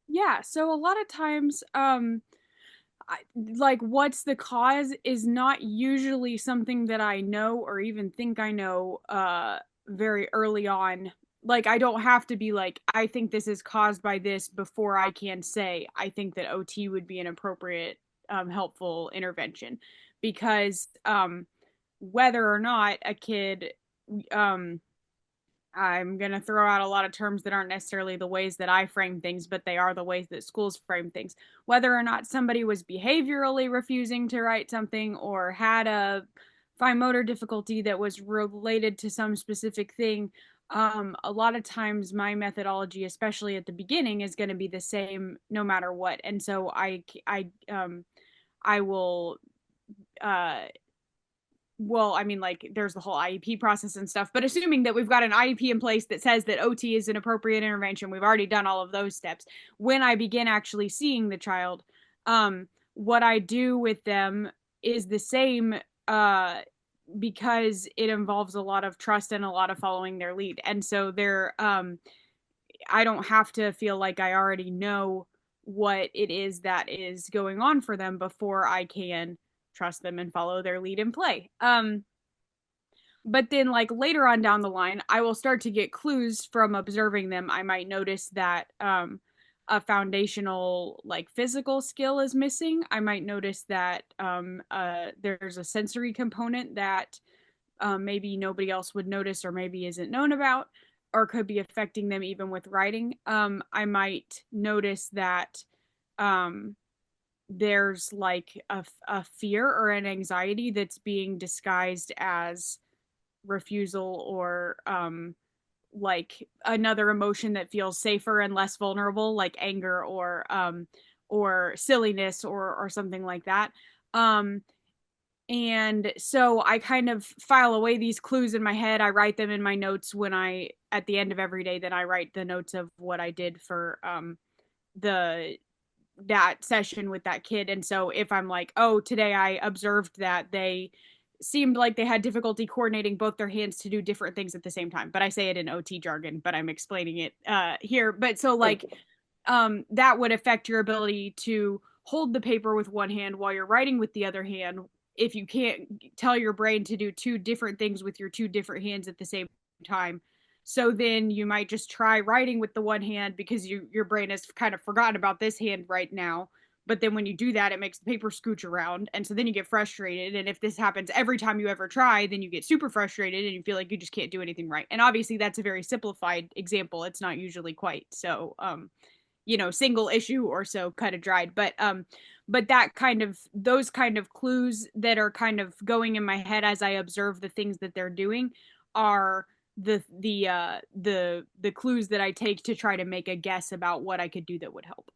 Yeah, so a lot of times, like what's the cause is not usually something that I know or even think I know very early on. Like I don't have to be like I think this is caused by this before I can say I think that OT would be an appropriate helpful intervention because whether or not a kid um I'm going to throw out a lot of terms that aren't necessarily the ways that I frame things, but they are the ways that schools frame things. Whether or not somebody was behaviorally refusing to write something or had a fine motor difficulty that was related to some specific thing, a lot of times my methodology, especially at the beginning, is going to be the same no matter what. And so I will uh, well, I mean, like, there's the whole IEP process and stuff, but assuming that we've got an IEP in place that says that OT is an appropriate intervention, we've already done all of those steps. When I begin actually seeing the child, what I do with them is the same, because it involves a lot of trust and a lot of following their lead. And so I don't have to feel like I already know what it is that is going on for them before I can trust them and follow their lead and play. But then like later on down the line, I will start to get clues from observing them. I might notice that a foundational like physical skill is missing. I might notice that there's a sensory component that maybe nobody else would notice or maybe isn't known about or could be affecting them even with writing. I might notice that um, there's like a fear or an anxiety that's being disguised as refusal or like another emotion that feels safer and less vulnerable like anger or silliness or something like that. um and so I kind of file away these clues in my head. I write them in my notes when I at the end of every day. Then I write the notes of what I did for the that session with that kid. And so if I'm like, oh, today I observed that they seemed like they had difficulty coordinating both their hands to do different things at the same time. But I say it in OT jargon, but I'm explaining it here. But so like that would affect your ability to hold the paper with one hand while you're writing with the other hand if you can't tell your brain to do two different things with your two different hands at the same time. So then you might just try writing with the one hand because your brain has kind of forgotten about this hand right now. But then when you do that, it makes the paper scooch around. And so then you get frustrated. And if this happens every time you ever try, then you get super frustrated and you feel like you just can't do anything right. And obviously, that's a very simplified example. It's not usually quite so single issue or so cut of dried. But that kind of those kind of clues that are kind of going in my head as I observe the things that they're doing are the clues that I take to try to make a guess about what I could do that would help.